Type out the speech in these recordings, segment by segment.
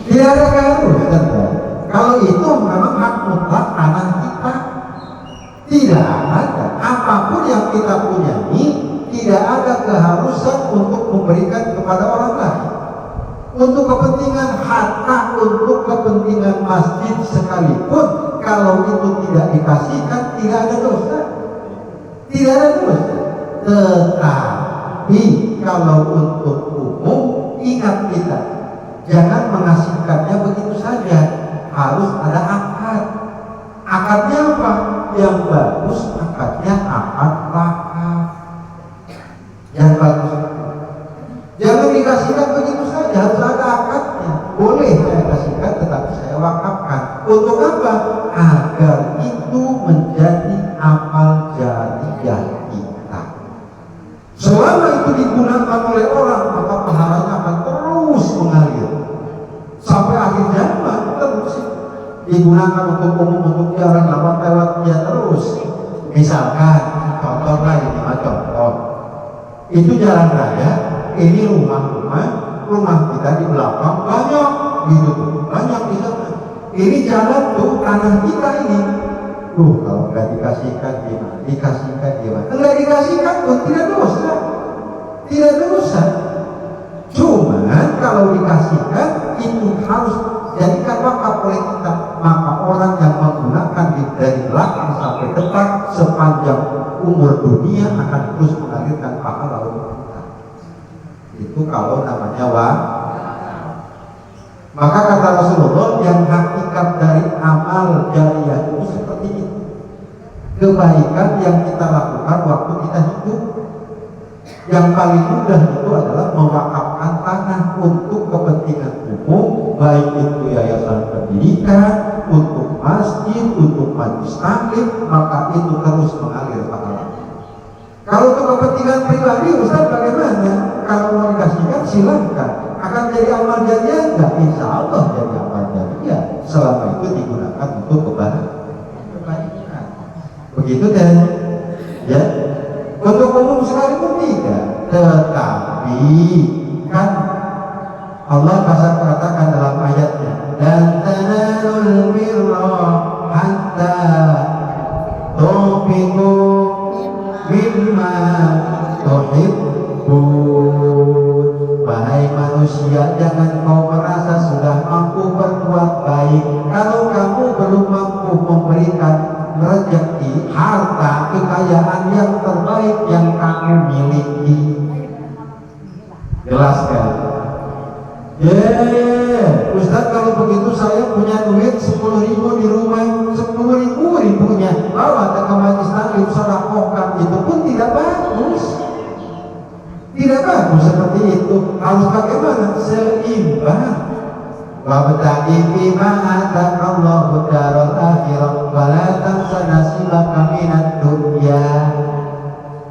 Tidak ada keharusan kan? Kalau itu memang hak mutlak tanah kita. Tidak ada. Apapun yang kita punyai, tidak ada keharusan untuk memberikan kepada orang lain. Untuk kepentingan harta, untuk kepentingan masjid sekalipun, kalau itu tidak dikasihkan, tidak ada dosa. Tidak ada dosa. Tetapi kalau untuk umum, ingat kita, jangan mengasihkannya begitu saja. Harus ada akad. Akadnya apa? Yang bagus akadnya akad wakaf. Yang bagus. Jangan dikasihkan begitu saja, harus ada akadnya. Boleh saya kasihkan, tetapi saya wakafkan. Untuk apa? Agar itu menjadi amal jariyah kita. Selama itu digunakan oleh orang, maka pahalanya akan terus mengalir sampai akhir zaman. Terus digunakan untuk umum, untuk jalan lewat ya terus. Misalkan contoh lain, contoh itu jalan raya, ini rumah kita di belakang banyak gitu, banyak di sana. Ini jalan tuh tanah kita ini. Kalau nggak dikasihkan gimana? Dikasihkan gimana? Nggak dikasihkan pun tidak dosa, tidak dosa. Cuman kalau dikasihkan itu harus jadikan wakaf oleh kita. Maka orang yang menggunakan dari belakang sampai depan sepanjang umur dunia akan terus mengalirkan pahala untuk kita. Itu kalau namanya Maka kata Rasulullah, yang hakikat dari amal jariyah itu seperti itu. Kebaikan yang kita lakukan waktu kita hidup. Yang paling mudah itu adalah mewakafkan tanah untuk kepentingan umum, baik itu yayasan pendidikan, untuk masjid, untuk majelis taklim, maka itu terus mengalir pahala. Kalau untuk kepentingan pribadi, Ustaz bagaimana? Kalau mau dikasihkan silahkan. Akan jadi amal jariyah enggak? Insya Allah jadi amal jariyah selama itu digunakan untuk kebaikan. Begitu dan ya. Untuk umum sekalipun tidak. Tetapi kan Allah katakan dalam ayatnya, dan tanalul birra hatta tunfiqu mimma tuhibbun. Wahai manusia, jangan kau merasa sudah mampu berbuat baik kalau kamu belum mampu memberikan rezeki, harta, kekayaan yang terbaik yang kamu miliki. Jelas kan? Ustaz kalau begitu saya punya duit 10.000 di rumah, 10.000 ribunya bawa ke majelis taklim sedekahkan, itu pun tidak bagus. Tidak bagus seperti itu. Harus bagaimana? Seimbang. Wabtaghi fima ataqallahu daral akhirah wa la tansa nasibaka minad dunya.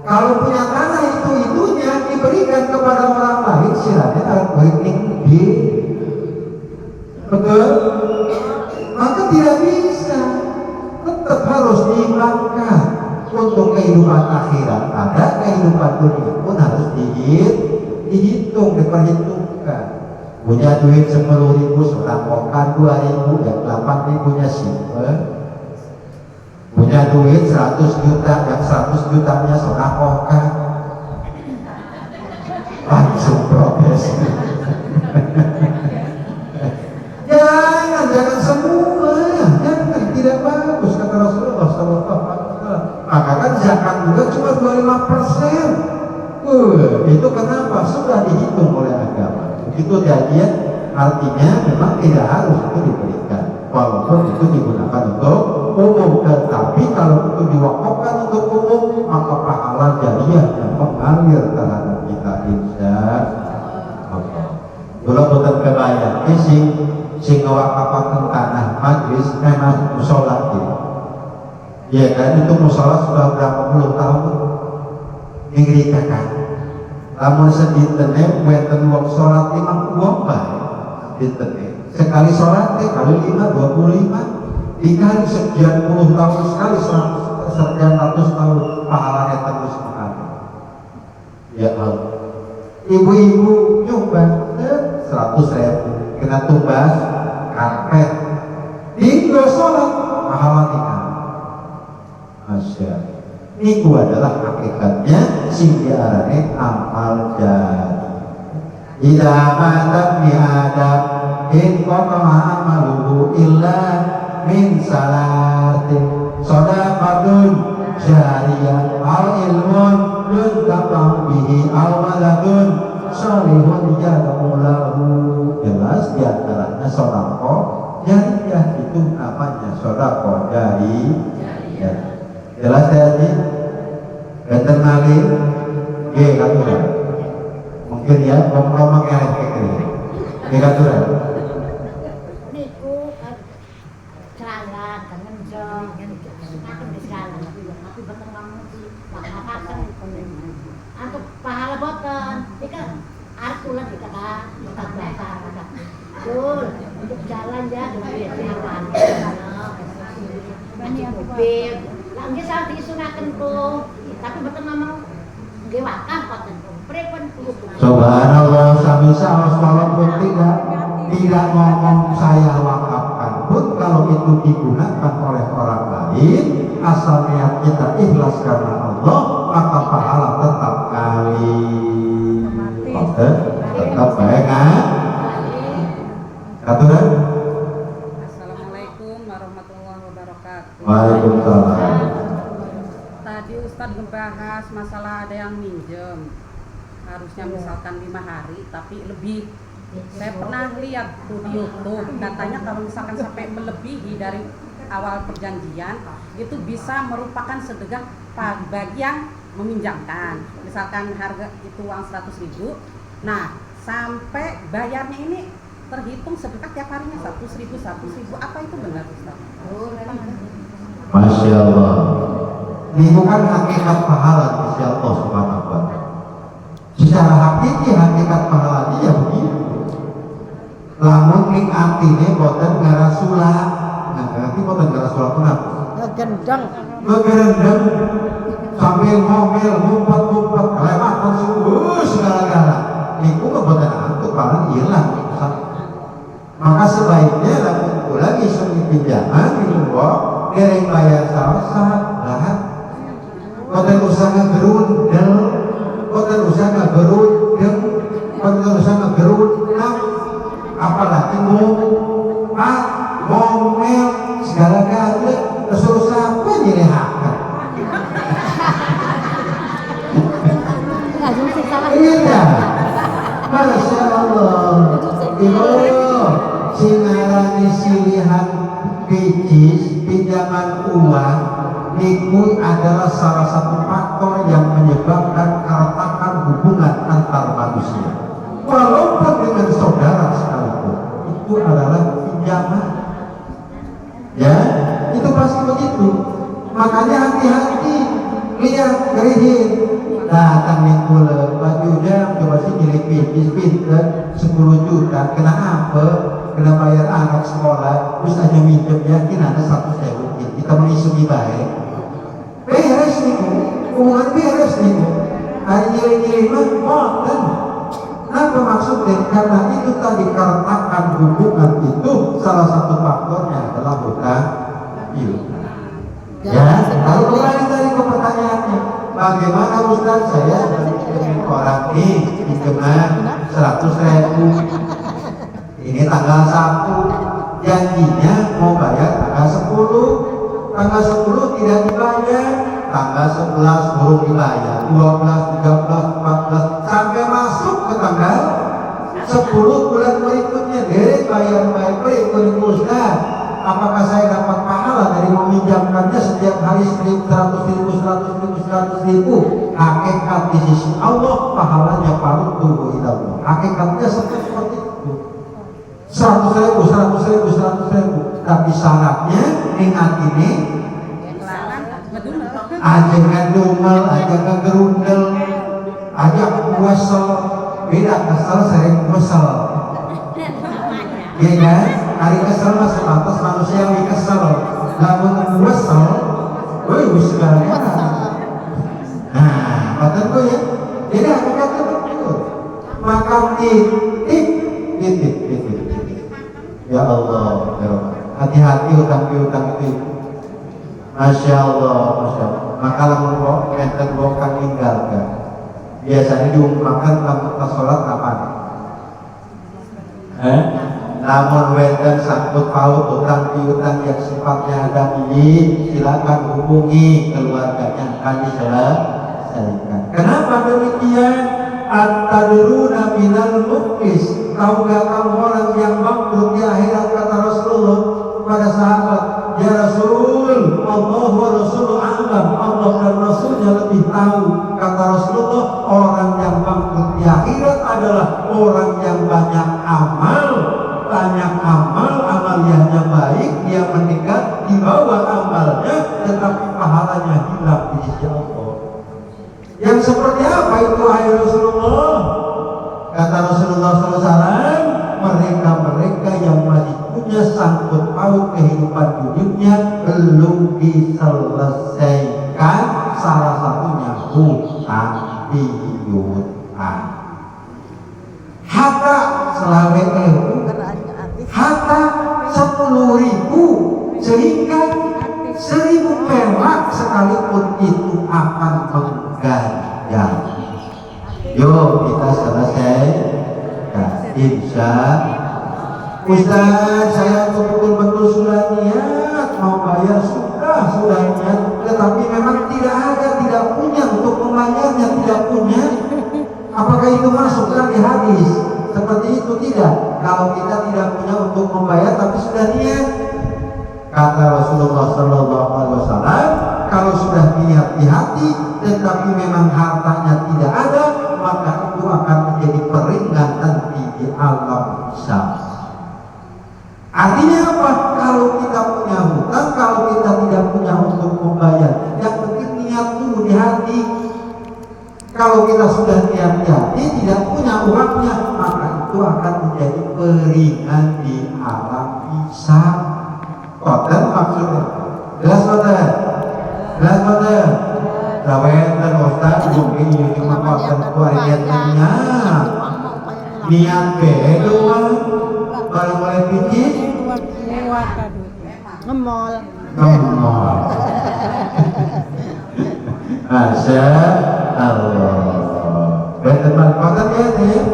Kalau punya tanah itunya diberikan kepada orang lain, silahkan harus beri. Betul? Maka tidak bisa. Tetap harus diimbangkan. Untuk kehidupan akhirat ada, kehidupan dunia pun harus dihitung, diperhitungkan. Punya duit 10.000 sedekahkan 2.000, yang 8.000-nya simpen. Punya duit 100 juta, yang 100 jutanya sedekahkan. Langsung protes. Jangan semua, jangan, tidak bagus kata Rasulullah SAW. Maka kan zakat juga cuma 25%. Itu kenapa? Sudah dihitung oleh agama. Itu jadian, artinya memang tidak harus itu diberikan, walaupun itu digunakan untuk umum. Tetapi kalau itu diwakafkan untuk umum, maka pahala jariyah yang mengalir terhadap kita, insya Allah. Dulu bukan kebayang, sing ngawakafakan tanah majlis memang musola gitu. Ya kan, itu musola sudah berapa puluh tahun Inggris kan. Lamun sedintene wenten wong salat 50 dintene. Sekali salat kali 5 25 dikali sekian puluh tahun sekali, sekian ratus tahun, pahalanya terus mengalir. Ya Allah. Ibu-ibu nyoba 100.000 kena tumbas karpet tinggal sholat pahala nikah. Masya niku adalah hakikatnya sing diarani amal jari. Ida mata bi adam in qata'a amaluhu illa min salatin shadaqatun jariyah al ilmun yuntafa'u bihi aw waladun shalihun yad'u lahu. Jelas di antaranya sedekah jariyah itu namanya sedekah jariyah. Jelas ya Ji? Veterinari nggih katuran. Mungkin ya ngomong ngeleh kekeri. Nggih katuran. Niku celana kangen jong akan disalah tapi boten ngomong makakan untuk pahala boten iki arep kula dikata bukan bahasa betul untuk jalan ya duit jalan mobil lah nggih sak disunaken tuh tapi boten ngomong nggih wakaf boten pripun Subhanallah, sami-sama walaupun tidak ngomong saya wakafkan pun kalau itu digunakan oleh orang lain asal niat kita ikhlas karena Allah maka pahala tetap kali. Oke, tetap baik kan? Katuran? Assalamualaikum warahmatullahi wabarakatuh. Waalaikumsalam. Tadi Ustadz ngebahas masalah ada yang minjem harusnya misalkan 5 hari tapi lebih. Saya pernah lihat tuh di YouTube katanya kalau misalkan sampai melebihi dari awal perjanjian itu bisa merupakan sedekah bagi yang meminjamkan. Misalkan harga itu uang 100.000, nah sampai bayarnya ini terhitung sedekah tiap harinya 100.000. Apa itu benar Ustaz? Masya Allah. Ini bukan hakikat pahala Insya Allah Subhanahu wa ta'ala. Secara hakiki hakikat pahala dia begitu. Lamun ning atine boten ngarasula. Nah, berarti boten ngarasula kenapa? ngegendeng Ngegendeng sambil ngomel, ngumpet-ngumpet, kelewatan sungguh segala-gala. Niku boten antuk paling hilang. Maka sebaiknya lamun kula isu pinjaman di luar dereng bayar sah lah. Boten usah ngegerundel, boten usah ngegerundel, boten usah ngegerundel. Apalagi ngomel segala-gala terus apa nyilehakan. Iya, Masya Allah. Ibu singarani silihan bijis pinjaman uang niku adalah salah satu faktor yang menyebabkan keretakan hubungan antar manusia. Walaupun dengan saudara sekalipun itu adalah pinjaman. Ya, itu pasti begitu. Makanya hati-hati, lihat gerihin. Datang minggu bajunya coba sih nyelip bisnis pinter 10 juta, kena apa? Kena bayar anak sekolah, terus aja minjemnya kena ada 100.000. Kita mau isu baik. Beres nih, hubungan beres nih. Hari nyelip mah boten. Apa maksudnya? Karena itu tadi keretakan hubungan itu salah satu faktornya adalah hutang piutang. Ya, kalau kembali tadi ke pertanyaannya, bagaimana Ustaz saya pinjemin orang nih pinjaman 100.000, ini tanggal 1, janjinya mau bayar tanggal 10, tanggal 10 tidak dibayar, tanggal 11 belum dibayar, 12, 13, 14 sampai masuk ke tanggal 10 bulan berikutnya derek bayar baik-baik Ustaz. Apakah saya dapat pahala dari meminjamkannya setiap hari 100.000? Hakikat di sisi Allah pahalanya paling tunggu ilah. Hakikatnya seperti itu. 100.000. Tapi syaratnya ingat ini aja ngedumel, aja ngegerundel, aja kuesel. Beda kesel sering kuesel. Iya kan? Hari kesel mah sepantas manusia yang kesel. Lamun kuesel, woi segalanya. Nah, kataku ya. Jadi hakikatnya betul. Maka titik. Ya Allah, ya Allah. Hati-hati utang piutang itu. Masya Allah, Masya Allah. Maka lamun kok enten bukan tinggalkan. Biasanya diumpamakan kamu sholat kapan? Namun wenten sangkut paut utang piutang yang sifatnya ada ini, silakan hubungi keluarganya akan diselesaikan. Kenapa demikian? At-tadruna minal muflis. Tahukah kamu orang yang bangkrut di akhirat? Kata Rasulullah kepada sahabat, ya Rasul, Allah wa Rasul a'lam, Allah dan Rasulnya lebih tahu. Kata Rasulullah, orang yang bangkrut di akhirat adalah orang yang banyak amal, amaliyahnya baik, dia meninggal di bawah amalnya, tetapi pahalanya hilang di sisi Allah. Yang seperti apa itu hai Rasulullah? Kata Rasulullah SAW, mereka yang masih punya sangkut paut kehidupan dunianya belum diselesaikan, salah satunya hutang piutang. Harta selawe harta 10.000 sehingga 1.000 perak sekalipun itu akan mengganjal. Yuk kita selesai. Insya Ustaz, saya betul-betul sudah niat mau bayar, sudah niat, tetapi memang tidak punya untuk membayarnya, tidak punya. Apakah itu masukkan di hadis? Seperti itu tidak. Kalau kita tidak punya untuk membayar tapi sudah niat, kata Rasulullah SAW, kalau sudah niat di hati tetapi memang hartanya tidak ada, maka itu akan menjadi peringatan di alam hisab. Artinya apa? Kalau kita punya hutang, kalau kita tidak punya untuk membayar, yang penting niat dulu di hati. Kalau kita sudah niat di hati, tidak punya uangnya, maka itu akan menjadi peringan di alam hisab. Koten maksudnya jelas koten? Jelas koten? Rawatan Ustaz mungkin cuma koten kuari niatnya niat bedo kalau mulai pijit ngemol Masya Allah. Betul koten ya nih.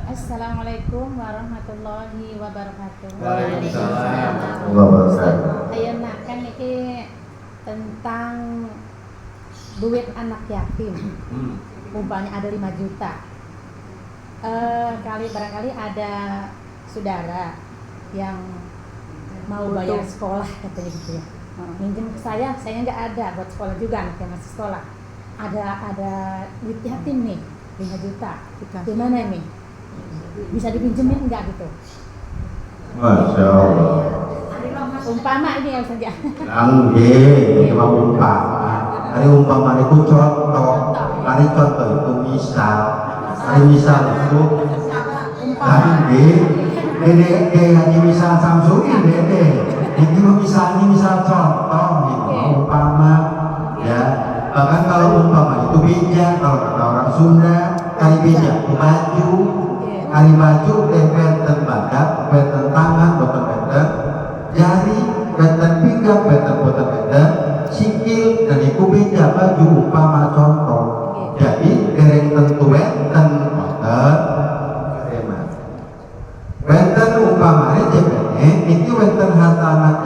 Assalamualaikum warahmatullahi wabarakatuh. Waalaikumsalam warahmatullahi wabarakatuh. Ayeuna kan iki tentang duit anak yatim. Umpamanya ada 5 juta. Barangkali ada saudara yang mau bayar sekolah katanya gitu ya. Minjem ke saya nggak ada buat sekolah juga, anaknya masih sekolah. Ada duit yatim nih 5 juta. Gimana ini? Bisa dipinjemin nggak gitu? Masya Allah. Umpama ini ya saja. Angge, cuma umpama. Hari umpama itu contoh. Hari contoh itu misal. Hari misal itu angge. Dede hanya misal Samsudin dede. Ini misal contoh gitu. Umpama ya. Bahkan kalau umpama itu bijak, kalau kata orang Sunda, kali bijak itu baju. Hari baju benten badak, benten tangan, benten jari, benten pinggang, benten sikil, dan itu beda baju umpama contoh. Jadi dereng tentu benten benten umpamanya jebene itu benten harta anak